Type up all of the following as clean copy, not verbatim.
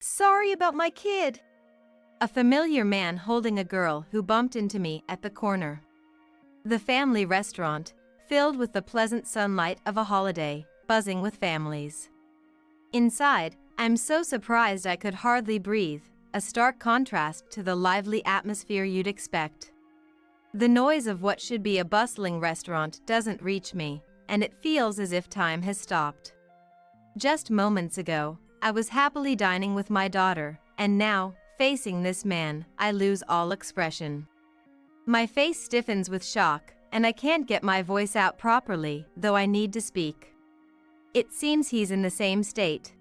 Sorry about my kid. A familiar man holding a girl who bumped into me at the corner. The family restaurant, filled with the pleasant sunlight of a holiday, buzzing with families. Inside, I'm so surprised I could hardly breathe, a stark contrast to the lively atmosphere you'd expect. The noise of what should be a bustling restaurant doesn't reach me, and it feels as if time has stopped. Just moments ago, I was happily dining with my daughter, and now, facing this man, I lose all expression. My face stiffens with shock, and I can't get my voice out properly, though I need to speak. It seems he's in the same state.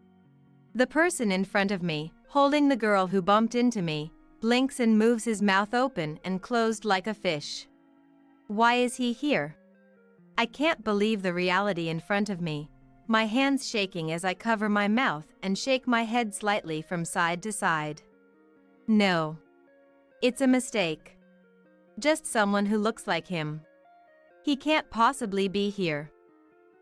The person in front of me, holding the girl who bumped into me, blinks and moves his mouth open and closed like a fish. Why is he here? I can't believe the reality in front of me, my hands shaking as I cover my mouth and shake my head slightly from side to side. No. It's a mistake. Just someone who looks like him. He can't possibly be here.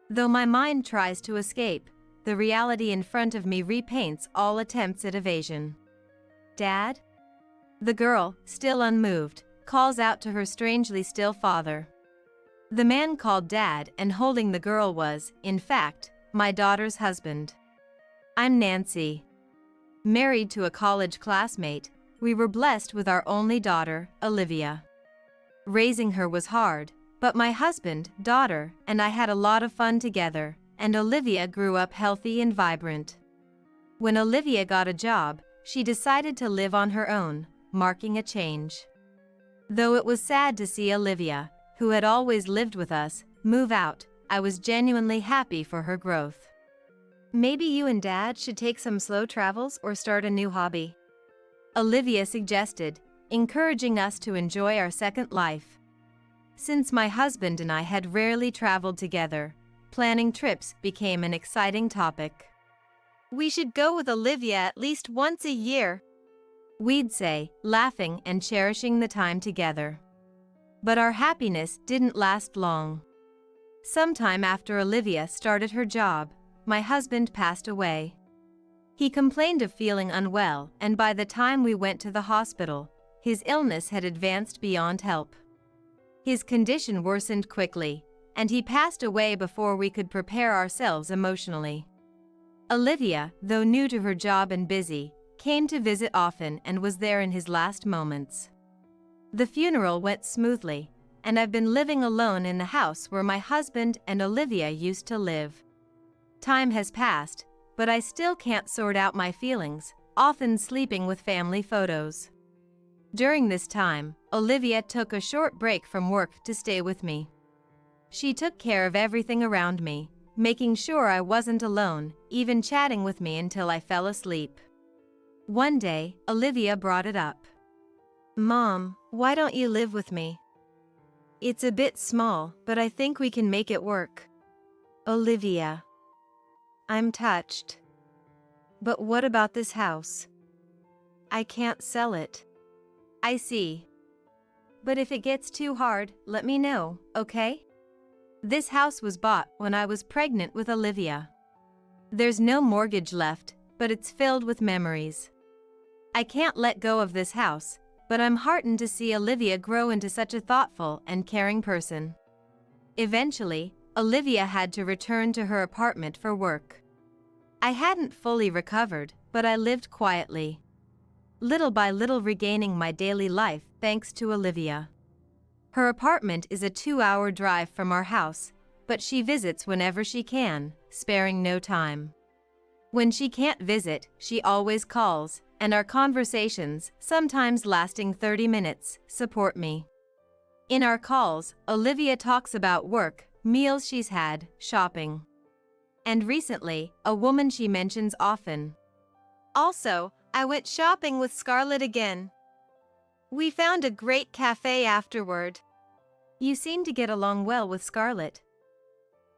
Though my mind tries to escape, the reality in front of me repaints all attempts at evasion. Dad? The girl, still unmoved, calls out to her strangely still father. The man called Dad and holding the girl was, in fact, my daughter's husband. I'm Nancy. Married to a college classmate, we were blessed with our only daughter, Olivia. Raising her was hard, but my husband, daughter, and I had a lot of fun together, and Olivia grew up healthy and vibrant. When Olivia got a job, she decided to live on her own, marking a change. Though it was sad to see Olivia, who had always lived with us, move out, I was genuinely happy for her growth. Maybe you and Dad should take some slow travels or start a new hobby, Olivia suggested, encouraging us to enjoy our second life. Since my husband and I had rarely traveled together, planning trips became an exciting topic. We should go with Olivia at least once a year, we'd say, laughing and cherishing the time together. But our happiness didn't last long. Sometime after Olivia started her job, my husband passed away. He complained of feeling unwell, and by the time we went to the hospital, his illness had advanced beyond help. His condition worsened quickly, and he passed away before we could prepare ourselves emotionally. Olivia, though new to her job and busy, came to visit often and was there in his last moments. The funeral went smoothly, and I've been living alone in the house where my husband and Olivia used to live. Time has passed, but I still can't sort out my feelings, often sleeping with family photos. During this time, Olivia took a short break from work to stay with me. She took care of everything around me, making sure I wasn't alone, even chatting with me until I fell asleep. One day, Olivia brought it up. Mom, why don't you live with me? It's a bit small, but I think we can make it work. Olivia. I'm touched. But what about this house? I can't sell it. I see. But if it gets too hard, let me know, okay? This house was bought when I was pregnant with Olivia. There's no mortgage left, but it's filled with memories. I can't let go of this house, but I'm heartened to see Olivia grow into such a thoughtful and caring person. Eventually, Olivia had to return to her apartment for work. I hadn't fully recovered, but I lived quietly, little by little regaining my daily life thanks to Olivia. Her apartment is a 2-hour drive from our house, but she visits whenever she can, sparing no time. When she can't visit, she always calls, and our conversations, sometimes lasting 30 minutes, support me. In our calls, Olivia talks about work, meals she's had, shopping. And recently, a woman she mentions often. Also, I went shopping with Scarlett again. We found a great cafe afterward. You seem to get along well with Scarlett.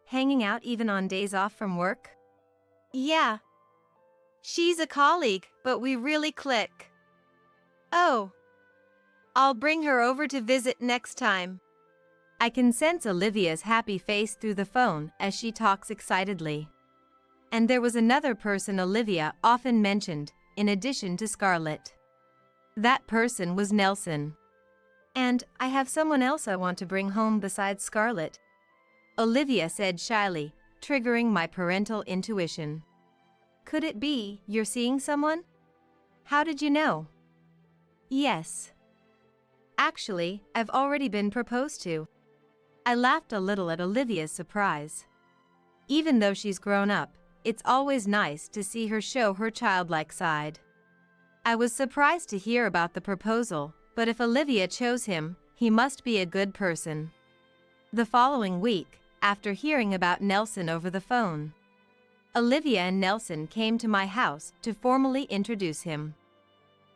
Hanging out even on days off from work? Yeah. She's a colleague, but we really click. Oh. I'll bring her over to visit next time. I can sense Olivia's happy face through the phone as she talks excitedly. And there was another person Olivia often mentioned, in addition to Scarlett. That person was Nelson. And I have someone else I want to bring home besides Scarlett, Olivia said shyly, triggering my parental intuition. Could it be you're seeing someone? How did you know? Yes. Actually, I've already been proposed to. I laughed a little at Olivia's surprise. Even though she's grown up, it's always nice to see her show her childlike side. I was surprised to hear about the proposal, but if Olivia chose him, he must be a good person. The following week, after hearing about Nelson over the phone, Olivia and Nelson came to my house to formally introduce him.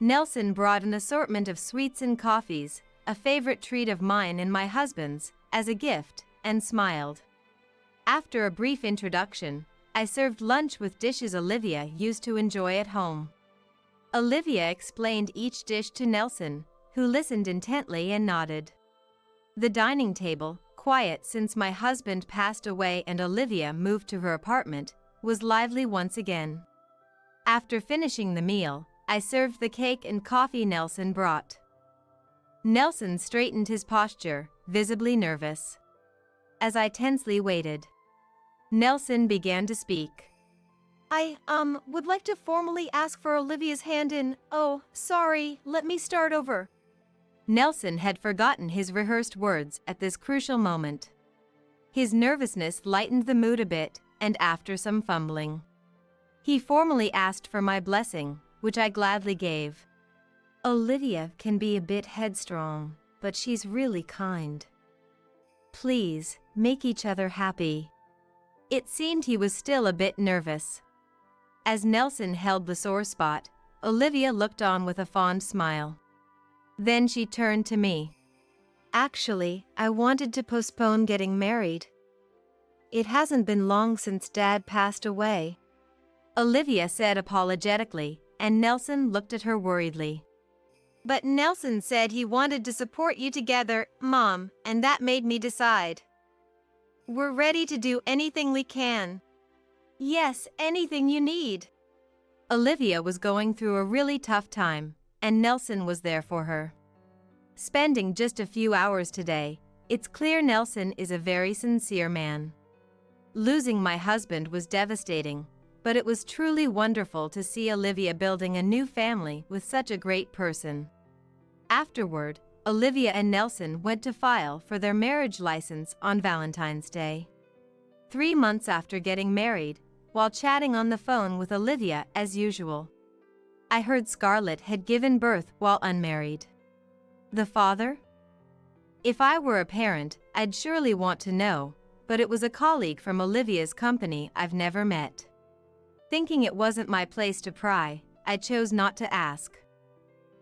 Nelson brought an assortment of sweets and coffees, a favorite treat of mine and my husband's, as a gift, and smiled. After a brief introduction, I served lunch with dishes Olivia used to enjoy at home. Olivia explained each dish to Nelson, who listened intently and nodded. The dining table, quiet since my husband passed away and Olivia moved to her apartment, was lively once again. After finishing the meal, I served the cake and coffee Nelson brought. Nelson straightened his posture, visibly nervous. As I tensely waited, Nelson began to speak. I would like to formally ask for Olivia's hand in, oh, sorry, let me start over. Nelson had forgotten his rehearsed words at this crucial moment. His nervousness lightened the mood a bit, and after some fumbling, he formally asked for my blessing, which I gladly gave. Olivia can be a bit headstrong, but she's really kind. Please, make each other happy. It seemed he was still a bit nervous. As Nelson held the sore spot, Olivia looked on with a fond smile. Then she turned to me. Actually, I wanted to postpone getting married. It hasn't been long since Dad passed away, Olivia said apologetically, and Nelson looked at her worriedly. But Nelson said he wanted to support you together, Mom, and that made me decide. We're ready to do anything we can. Yes, anything you need. Olivia was going through a really tough time, and Nelson was there for her. Spending just a few hours today, it's clear Nelson is a very sincere man. Losing my husband was devastating, but it was truly wonderful to see Olivia building a new family with such a great person. Afterward, Olivia and Nelson went to file for their marriage license on Valentine's Day. 3 months after getting married, while chatting on the phone with Olivia as usual, I heard Scarlett had given birth while unmarried. The father? If I were a parent, I'd surely want to know, but it was a colleague from Olivia's company I've never met. Thinking it wasn't my place to pry, I chose not to ask.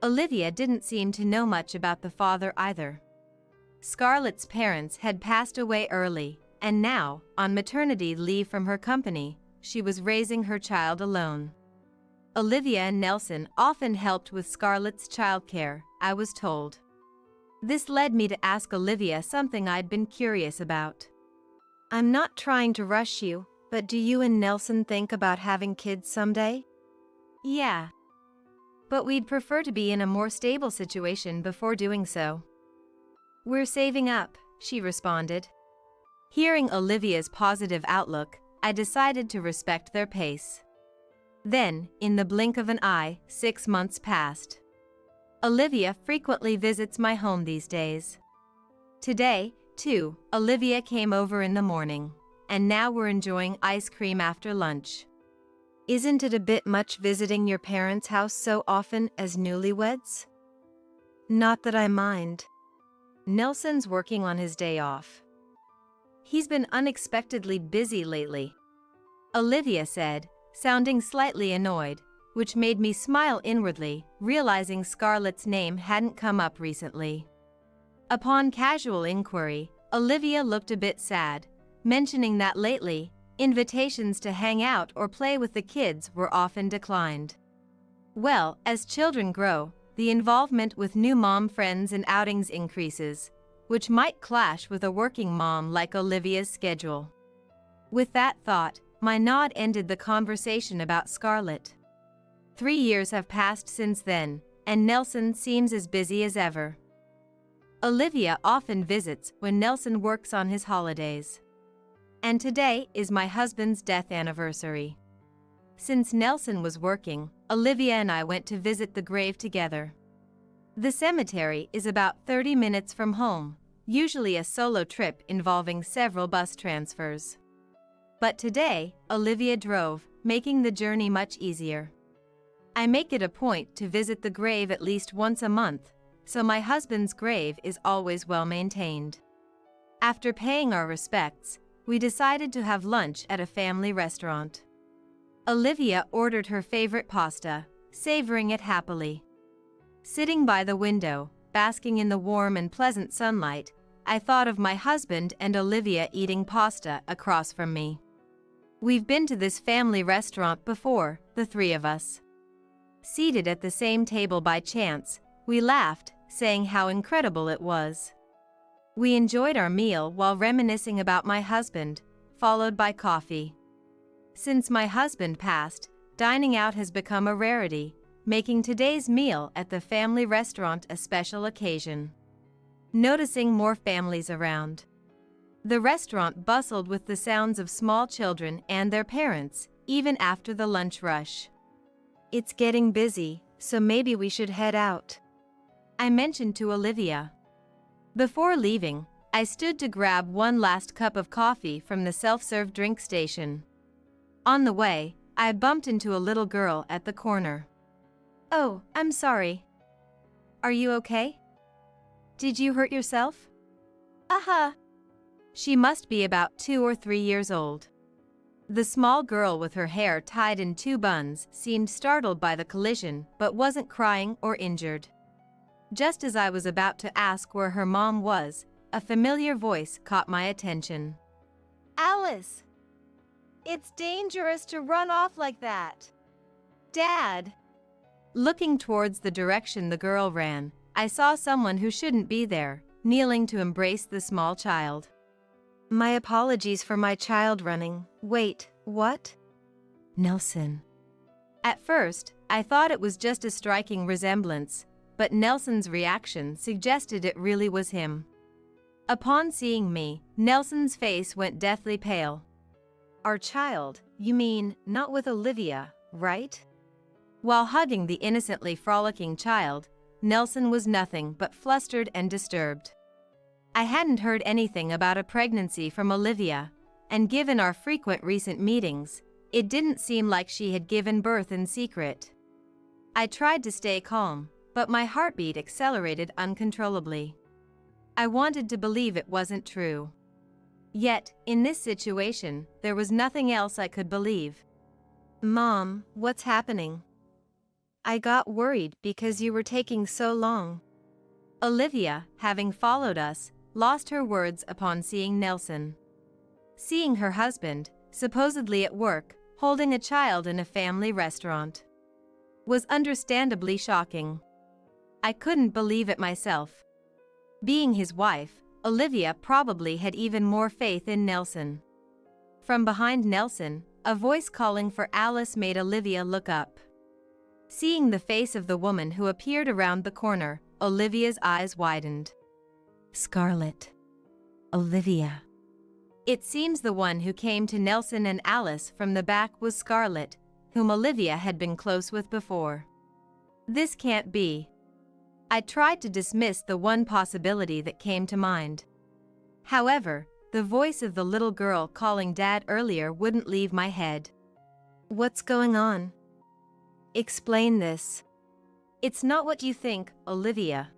Olivia didn't seem to know much about the father either. Scarlett's parents had passed away early, and now, on maternity leave from her company, she was raising her child alone. Olivia and Nelson often helped with Scarlett's childcare, I was told. This led me to ask Olivia something I'd been curious about. I'm not trying to rush you, but do you and Nelson think about having kids someday? Yeah. But we'd prefer to be in a more stable situation before doing so. We're saving up, she responded. Hearing Olivia's positive outlook, I decided to respect their pace. Then, in the blink of an eye, 6 months passed. Olivia frequently visits my home these days. Today, too, Olivia came over in the morning, and now we're enjoying ice cream after lunch. Isn't it a bit much visiting your parents' house so often as newlyweds? Not that I mind. Nelson's working on his day off. He's been unexpectedly busy lately, Olivia said, sounding slightly annoyed, which made me smile inwardly, realizing Scarlett's name hadn't come up recently. Upon casual inquiry, Olivia looked a bit sad, mentioning that lately, invitations to hang out or play with the kids were often declined. Well, as children grow, the involvement with new mom friends and outings increases, which might clash with a working mom like Olivia's schedule. With that thought, my nod ended the conversation about Scarlett. 3 years have passed since then, and Nelson seems as busy as ever. Olivia often visits when Nelson works on his holidays. And today is my husband's death anniversary. Since Nelson was working, Olivia and I went to visit the grave together. The cemetery is about 30 minutes from home, usually a solo trip involving several bus transfers. But today, Olivia drove, making the journey much easier. I make it a point to visit the grave at least once a month, so my husband's grave is always well maintained. After paying our respects, we decided to have lunch at a family restaurant. Olivia ordered her favorite pasta, savoring it happily. Sitting by the window, basking in the warm and pleasant sunlight, I thought of my husband and Olivia eating pasta across from me. We've been to this family restaurant before, the three of us. Seated at the same table by chance, we laughed, saying how incredible it was. We enjoyed our meal while reminiscing about my husband, followed by coffee. Since my husband passed, dining out has become a rarity, making today's meal at the family restaurant a special occasion. Noticing more families around. The restaurant bustled with the sounds of small children and their parents, even after the lunch rush. It's getting busy, so maybe we should head out, I mentioned to Olivia. Before leaving, I stood to grab one last cup of coffee from the self-serve drink station. On the way, I bumped into a little girl at the corner. "Oh, I'm sorry. Are you okay? Did you hurt yourself?" She must be about 2 or 3 years old. The small girl with her hair tied in 2 buns seemed startled by the collision but wasn't crying or injured. Just as I was about to ask where her mom was, a familiar voice caught my attention. "Alice! It's dangerous to run off like that. Dad!" Looking towards the direction the girl ran, I saw someone who shouldn't be there, kneeling to embrace the small child. "My apologies for my child running. Wait, what?" "Nelson." At first, I thought it was just a striking resemblance, but Nelson's reaction suggested it really was him. Upon seeing me, Nelson's face went deathly pale. "Our child, you mean, not with Olivia, right?" While hugging the innocently frolicking child, Nelson was nothing but flustered and disturbed. I hadn't heard anything about a pregnancy from Olivia, and given our frequent recent meetings, it didn't seem like she had given birth in secret. I tried to stay calm, but my heartbeat accelerated uncontrollably. I wanted to believe it wasn't true. Yet, in this situation, there was nothing else I could believe. "Mom, what's happening? I got worried because you were taking so long." Olivia, having followed us, lost her words upon seeing Nelson. Seeing her husband, supposedly at work, holding a child in a family restaurant, was understandably shocking. I couldn't believe it myself. Being his wife, Olivia probably had even more faith in Nelson. From behind Nelson, a voice calling for Alice made Olivia look up. Seeing the face of the woman who appeared around the corner, Olivia's eyes widened. "Scarlett. Olivia." It seems the one who came to Nelson and Alice from the back was Scarlett, whom Olivia had been close with before. This can't be. I tried to dismiss the one possibility that came to mind. However, the voice of the little girl calling Dad earlier wouldn't leave my head. "What's going on? Explain this." "It's not what you think, Olivia.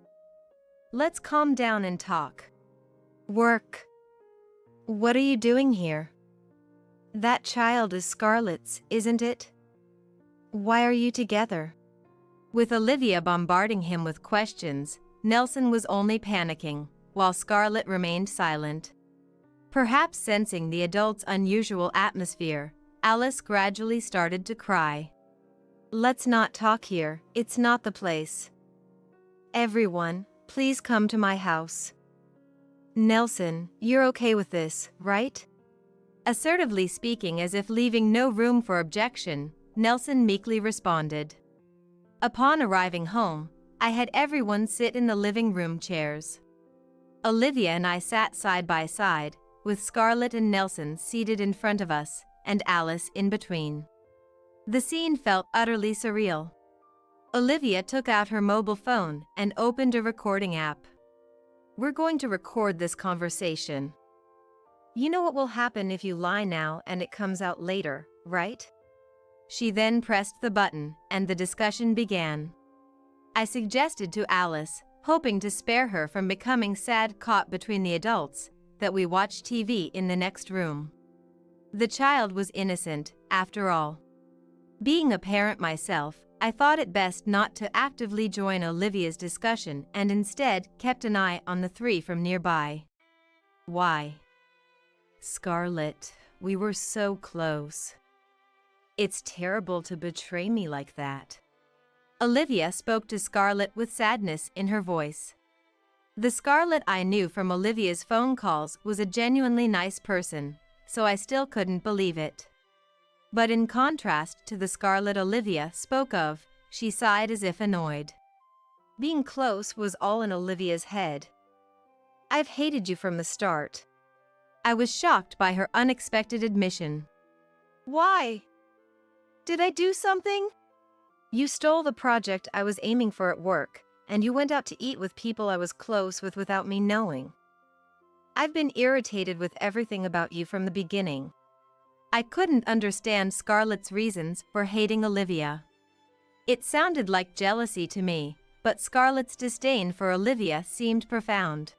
Let's calm down and talk." "Work. What are you doing here? That child is Scarlett's, isn't it? Why are you together?" With Olivia bombarding him with questions, Nelson was only panicking, while Scarlett remained silent. Perhaps sensing the adult's unusual atmosphere, Alice gradually started to cry. "Let's not talk here, it's not the place. Everyone, please come to my house." "Nelson, you're okay with this, right?" Assertively speaking as if leaving no room for objection, Nelson meekly responded. Upon arriving home, I had everyone sit in the living room chairs. Olivia and I sat side by side, with Scarlett and Nelson seated in front of us, and Alice in between. The scene felt utterly surreal. Olivia took out her mobile phone and opened a recording app. "We're going to record this conversation. You know what will happen if you lie now and it comes out later, right?" She then pressed the button, and the discussion began. I suggested to Alice, hoping to spare her from becoming sad caught between the adults, that we watch TV in the next room. The child was innocent, after all. Being a parent myself, I thought it best not to actively join Olivia's discussion and instead kept an eye on the three from nearby. "Why? Scarlett, we were so close. It's terrible to betray me like that." Olivia spoke to Scarlett with sadness in her voice. The Scarlett I knew from Olivia's phone calls was a genuinely nice person, so I still couldn't believe it. But in contrast to the Scarlett Olivia spoke of, she sighed as if annoyed. Being close was all in Olivia's head. "I've hated you from the start." I was shocked by her unexpected admission. "Why? Did I do something?" "You stole the project I was aiming for at work, and you went out to eat with people I was close with without me knowing. I've been irritated with everything about you from the beginning." I couldn't understand Scarlett's reasons for hating Olivia. It sounded like jealousy to me, but Scarlett's disdain for Olivia seemed profound.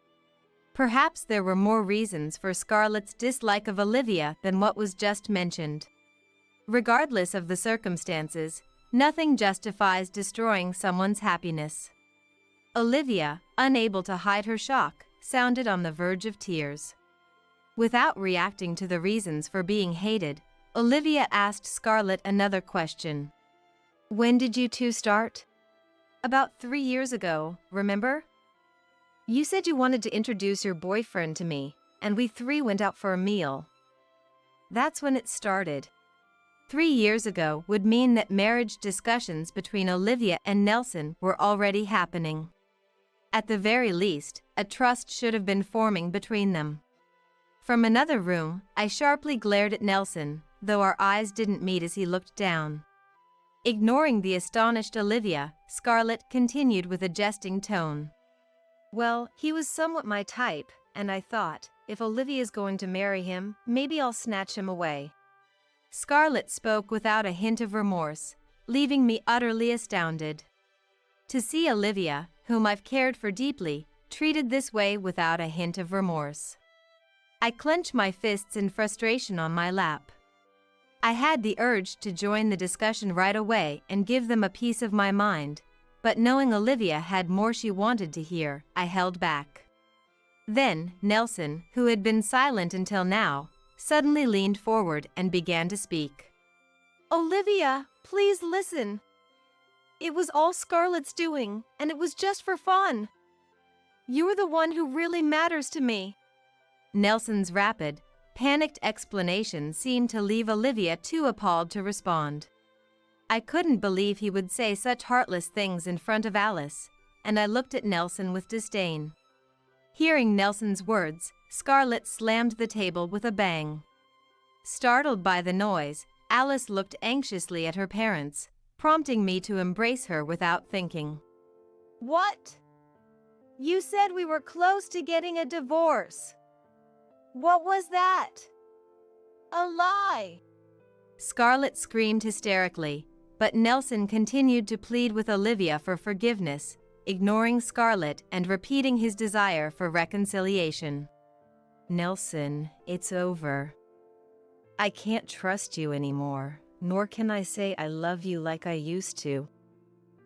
Perhaps there were more reasons for Scarlett's dislike of Olivia than what was just mentioned. Regardless of the circumstances, nothing justifies destroying someone's happiness. Olivia, unable to hide her shock, sounded on the verge of tears. Without reacting to the reasons for being hated, Olivia asked Scarlett another question. "When did you two start?" "About 3 years ago, remember? You said you wanted to introduce your boyfriend to me, and we three went out for a meal. That's when it started." 3 years ago would mean that marriage discussions between Olivia and Nelson were already happening. At the very least, a trust should have been forming between them. From another room, I sharply glared at Nelson, though our eyes didn't meet as he looked down. Ignoring the astonished Olivia, Scarlett continued with a jesting tone. "Well, he was somewhat my type, and I thought, if Olivia's going to marry him, maybe I'll snatch him away." Scarlett spoke without a hint of remorse, leaving me utterly astounded. To see Olivia, whom I've cared for deeply, treated this way without a hint of remorse. I clenched my fists in frustration on my lap. I had the urge to join the discussion right away and give them a piece of my mind, but knowing Olivia had more she wanted to hear, I held back. Then, Nelson, who had been silent until now, suddenly leaned forward and began to speak. "Olivia, please listen. It was all Scarlett's doing, and it was just for fun. You're the one who really matters to me." Nelson's rapid, panicked explanation seemed to leave Olivia too appalled to respond. I couldn't believe he would say such heartless things in front of Alice, and I looked at Nelson with disdain. Hearing Nelson's words, Scarlett slammed the table with a bang. Startled by the noise, Alice looked anxiously at her parents, prompting me to embrace her without thinking. "What? You said we were close to getting a divorce. What was that? A lie!" Scarlett screamed hysterically, but Nelson continued to plead with Olivia for forgiveness, ignoring Scarlett and repeating his desire for reconciliation. "Nelson, it's over. I can't trust you anymore, nor can I say I love you like I used to,"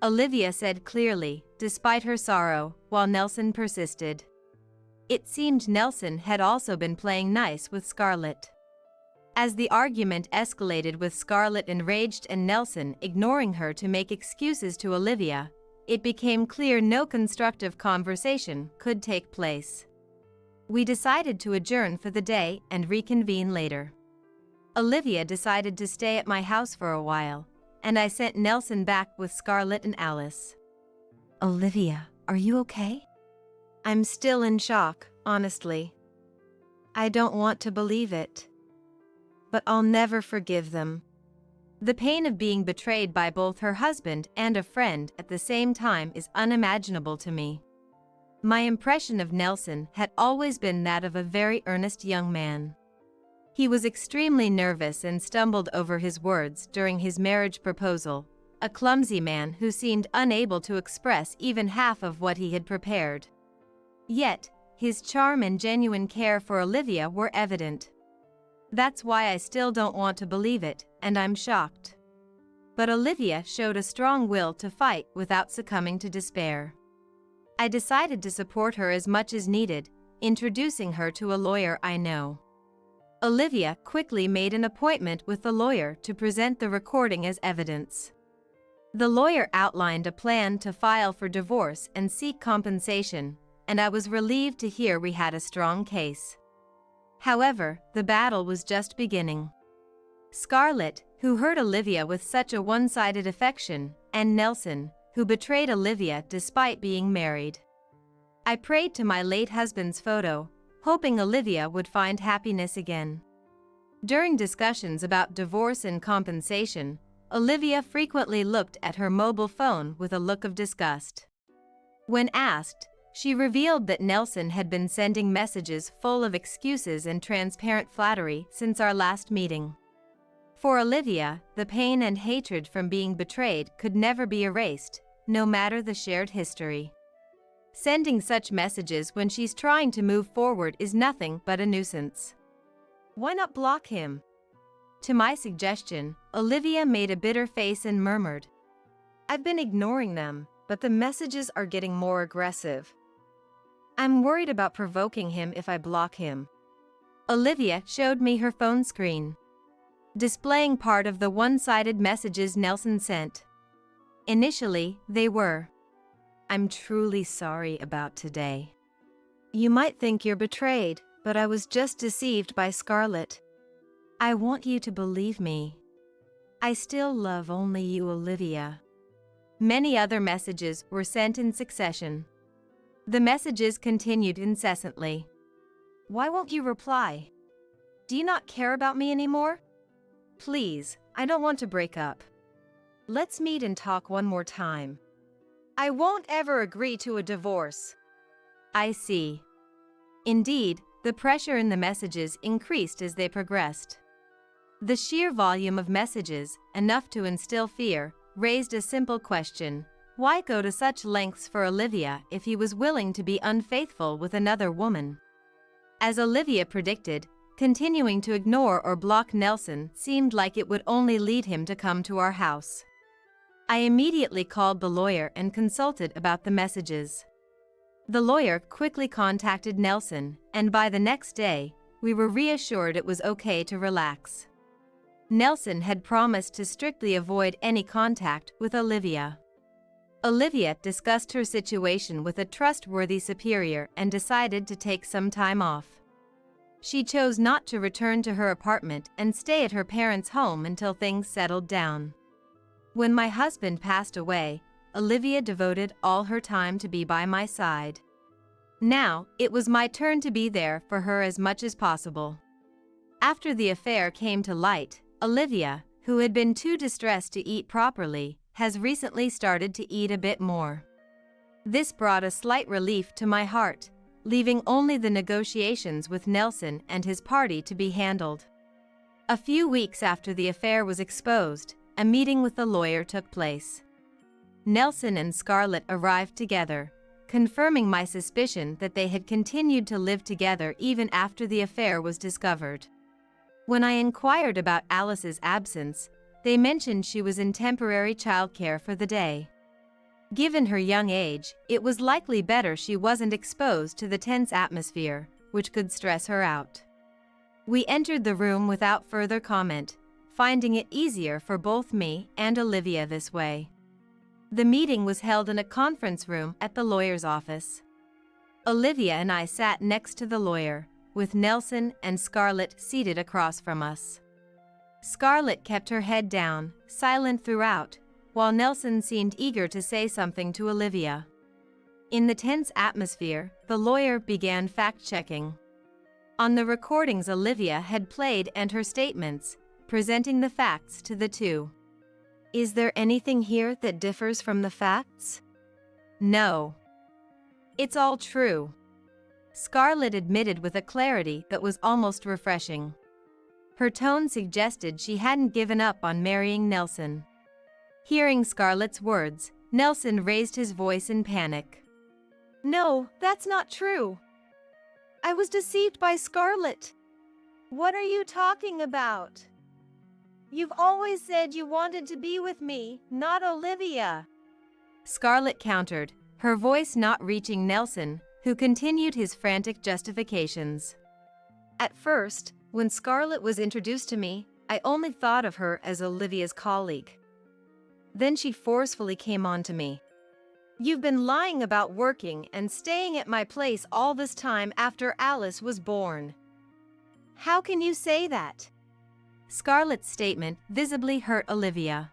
Olivia said clearly, despite her sorrow, while Nelson persisted. It seemed Nelson had also been playing nice with Scarlett. As the argument escalated with Scarlett enraged and Nelson ignoring her to make excuses to Olivia, it became clear no constructive conversation could take place. We decided to adjourn for the day and reconvene later. Olivia decided to stay at my house for a while, and I sent Nelson back with Scarlett and Alice. Olivia, are you okay? I'm still in shock, honestly. I don't want to believe it. But I'll never forgive them. The pain of being betrayed by both her husband and a friend at the same time is unimaginable to me. My impression of Nelson had always been that of a very earnest young man. He was extremely nervous and stumbled over his words during his marriage proposal, a clumsy man who seemed unable to express even half of what he had prepared. Yet, his charm and genuine care for Olivia were evident. That's why I still don't want to believe it, and I'm shocked. But Olivia showed a strong will to fight without succumbing to despair. I decided to support her as much as needed, introducing her to a lawyer I know. Olivia quickly made an appointment with the lawyer to present the recording as evidence. The lawyer outlined a plan to file for divorce and seek compensation, and I was relieved to hear we had a strong case. However, the battle was just beginning. Scarlett, who hurt Olivia with such a one-sided affection, and Nelson, who betrayed Olivia despite being married. I prayed to my late husband's photo, hoping Olivia would find happiness again. During discussions about divorce and compensation, Olivia frequently looked at her mobile phone with a look of disgust. When asked, she revealed that Nelson had been sending messages full of excuses and transparent flattery since our last meeting. For Olivia, the pain and hatred from being betrayed could never be erased, no matter the shared history. Sending such messages when she's trying to move forward is nothing but a nuisance. Why not block him? To my suggestion, Olivia made a bitter face and murmured, I've been ignoring them, but the messages are getting more aggressive. I'm worried about provoking him if I block him. Olivia showed me her phone screen, displaying part of the one-sided messages Nelson sent. Initially, they were, I'm truly sorry about today. You might think you're betrayed, but I was just deceived by Scarlett. I want you to believe me. I still love only you, Olivia. Many other messages were sent in succession. The messages continued incessantly. Why won't you reply? Do you not care about me anymore? Please, I don't want to break up. Let's meet and talk one more time. I won't ever agree to a divorce. I see. Indeed, the pressure in the messages increased as they progressed. The sheer volume of messages, enough to instill fear, raised a simple question. Why go to such lengths for Olivia if he was willing to be unfaithful with another woman? As Olivia predicted, continuing to ignore or block Nelson seemed like it would only lead him to come to our house. I immediately called the lawyer and consulted about the messages. The lawyer quickly contacted Nelson, and by the next day, we were reassured it was okay to relax. Nelson had promised to strictly avoid any contact with Olivia. Olivia discussed her situation with a trustworthy superior and decided to take some time off. She chose not to return to her apartment and stay at her parents' home until things settled down. When my husband passed away, Olivia devoted all her time to be by my side. Now, it was my turn to be there for her as much as possible. After the affair came to light, Olivia, who had been too distressed to eat properly, has recently started to eat a bit more. This brought a slight relief to my heart, leaving only the negotiations with Nelson and his party to be handled. A few weeks after the affair was exposed, a meeting with the lawyer took place. Nelson and Scarlett arrived together, confirming my suspicion that they had continued to live together even after the affair was discovered. When I inquired about Alice's absence, they mentioned she was in temporary childcare for the day. Given her young age, it was likely better she wasn't exposed to the tense atmosphere, which could stress her out. We entered the room without further comment, finding it easier for both me and Olivia this way. The meeting was held in a conference room at the lawyer's office. Olivia and I sat next to the lawyer, with Nelson and Scarlett seated across from us. Scarlett kept her head down, silent throughout, while Nelson seemed eager to say something to Olivia. In the tense atmosphere, the lawyer began fact-checking. On the recordings Olivia had played and her statements, presenting the facts to the two. Is there anything here that differs from the facts? No. It's all true. Scarlett admitted with a clarity that was almost refreshing. Her tone suggested she hadn't given up on marrying Nelson. Hearing Scarlett's words, Nelson raised his voice in panic. No, that's not true. I was deceived by Scarlett. What are you talking about? You've always said you wanted to be with me, not Olivia. Scarlett countered, her voice not reaching Nelson, who continued his frantic justifications. At first, when Scarlett was introduced to me, I only thought of her as Olivia's colleague. Then she forcefully came on to me. You've been lying about working and staying at my place all this time after Alice was born. How can you say that? Scarlett's statement visibly hurt Olivia.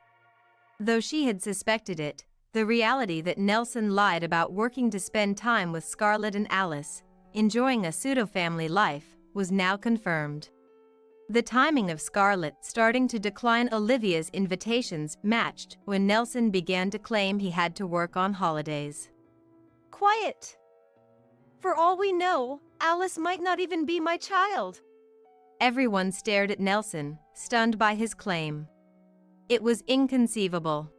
Though she had suspected it, the reality that Nelson lied about working to spend time with Scarlett and Alice, enjoying a pseudo-family life, was now confirmed. The timing of Scarlett starting to decline Olivia's invitations matched when Nelson began to claim he had to work on holidays. Quiet! For all we know, Alice might not even be my child. Everyone stared at Nelson, stunned by his claim. It was inconceivable.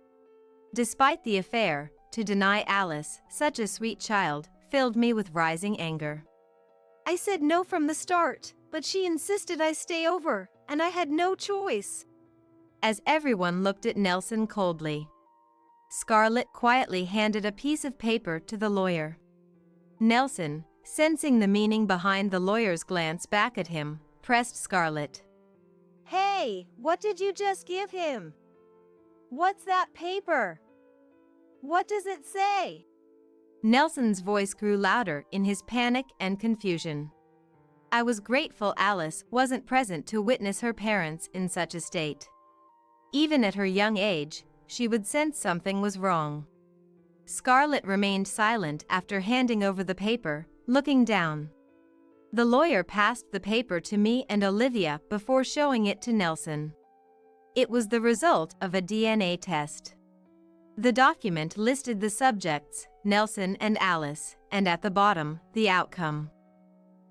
Despite the affair, to deny Alice, such a sweet child, filled me with rising anger. I said no from the start, but she insisted I stay over, and I had no choice. As everyone looked at Nelson coldly, Scarlett quietly handed a piece of paper to the lawyer. Nelson, sensing the meaning behind the lawyer's glance back at him, pressed Scarlett. Hey, what did you just give him? What's that paper? What does it say? Nelson's voice grew louder in his panic and confusion. I was grateful Alice wasn't present to witness her parents in such a state. Even at her young age, she would sense something was wrong. Scarlett remained silent after handing over the paper, looking down. The lawyer passed the paper to me and Olivia before showing it to Nelson. It was the result of a DNA test. The document listed the subjects, Nelson and Alice, and at the bottom, the outcome.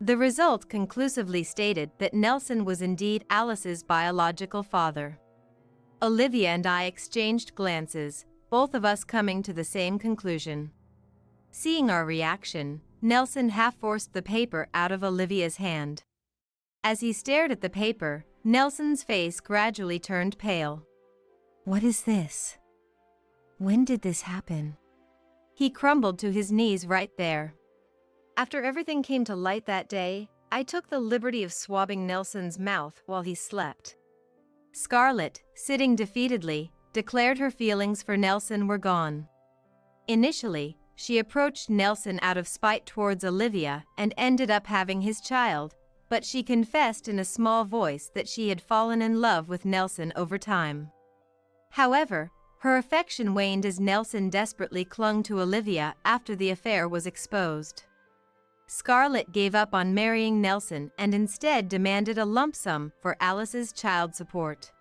The result conclusively stated that Nelson was indeed Alice's biological father. Olivia and I exchanged glances, both of us coming to the same conclusion. Seeing our reaction, Nelson half-forced the paper out of Olivia's hand. As he stared at the paper, Nelson's face gradually turned pale. What is this? When did this happen? He crumbled to his knees right there. After everything came to light that day, I took the liberty of swabbing Nelson's mouth while he slept. Scarlett, sitting defeatedly, declared her feelings for Nelson were gone. Initially, she approached Nelson out of spite towards Olivia and ended up having his child, but she confessed in a small voice that she had fallen in love with Nelson over time. However, her affection waned as Nelson desperately clung to Olivia after the affair was exposed. Scarlett gave up on marrying Nelson and instead demanded a lump sum for Alice's child support.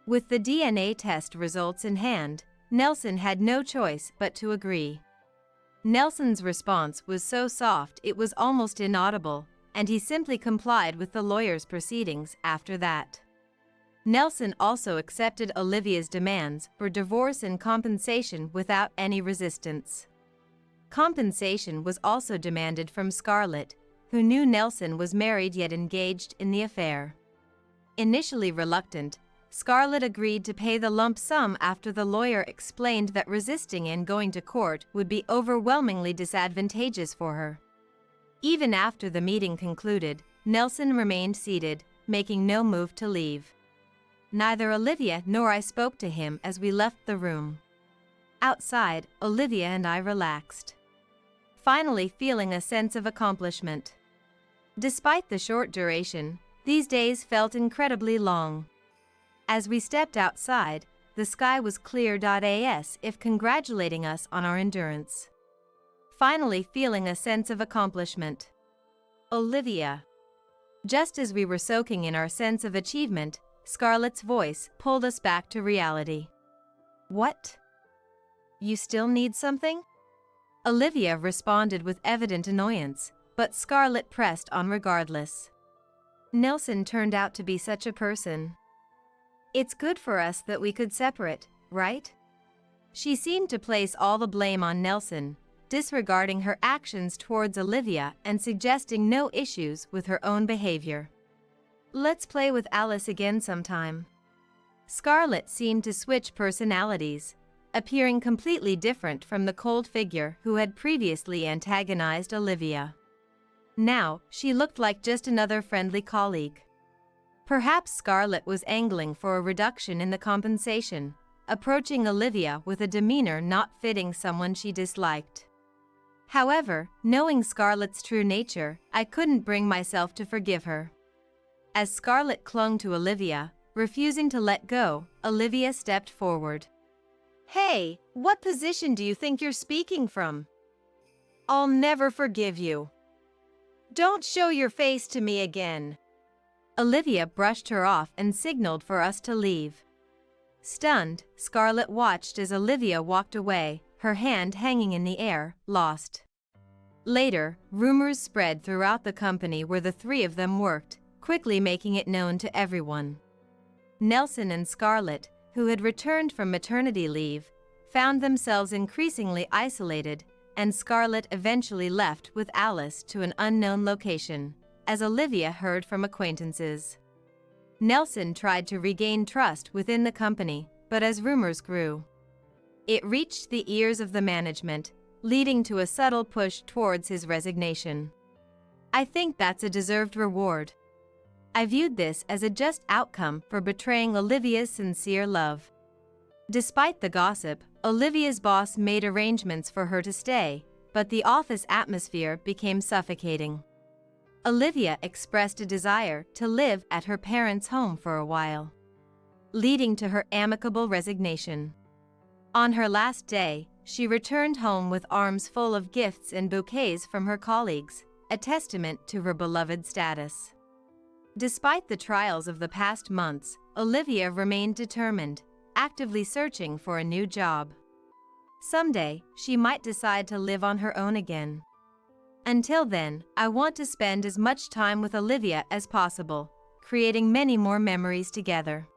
With the DNA test results in hand, Nelson had no choice but to agree. Nelson's response was so soft it was almost inaudible, and he simply complied with the lawyer's proceedings after that. Nelson also accepted Olivia's demands for divorce and compensation without any resistance. Compensation was also demanded from Scarlett, who knew Nelson was married yet engaged in the affair. Initially reluctant, Scarlett agreed to pay the lump sum after the lawyer explained that resisting and going to court would be overwhelmingly disadvantageous for her. Even after the meeting concluded, Nelson remained seated, making no move to leave. Neither Olivia nor I spoke to him as we left the room. Outside, Olivia and I relaxed, finally feeling a sense of accomplishment. Despite the short duration, these days felt incredibly long. As we stepped outside, the sky was clear as if congratulating us on our endurance. Finally feeling a sense of accomplishment. Olivia. Just as we were soaking in our sense of achievement, Scarlett's voice pulled us back to reality. What? You still need something? Olivia responded with evident annoyance, but Scarlett pressed on regardless. Nelson turned out to be such a person. It's good for us that we could separate, right? She seemed to place all the blame on Nelson, disregarding her actions towards Olivia and suggesting no issues with her own behavior. Let's play with Alice again sometime. Scarlett seemed to switch personalities, appearing completely different from the cold figure who had previously antagonized Olivia. Now, she looked like just another friendly colleague. Perhaps Scarlett was angling for a reduction in the compensation, approaching Olivia with a demeanor not fitting someone she disliked. However, knowing Scarlett's true nature, I couldn't bring myself to forgive her. As Scarlett clung to Olivia, refusing to let go, Olivia stepped forward. Hey, what position do you think you're speaking from? I'll never forgive you. Don't show your face to me again. Olivia brushed her off and signaled for us to leave. Stunned, Scarlett watched as Olivia walked away, her hand hanging in the air, lost. Later, rumors spread throughout the company where the three of them worked, quickly making it known to everyone. Nelson and Scarlett, who had returned from maternity leave, found themselves increasingly isolated, and Scarlett eventually left with Alice to an unknown location, as Olivia heard from acquaintances. Nelson tried to regain trust within the company, but as rumors grew, it reached the ears of the management, leading to a subtle push towards his resignation. I think that's a deserved reward. I viewed this as a just outcome for betraying Olivia's sincere love. Despite the gossip, Olivia's boss made arrangements for her to stay, but the office atmosphere became suffocating. Olivia expressed a desire to live at her parents' home for a while, leading to her amicable resignation. On her last day, she returned home with arms full of gifts and bouquets from her colleagues, a testament to her beloved status. Despite the trials of the past months, Olivia remained determined, actively searching for a new job. Someday, she might decide to live on her own again. Until then, I want to spend as much time with Olivia as possible, creating many more memories together.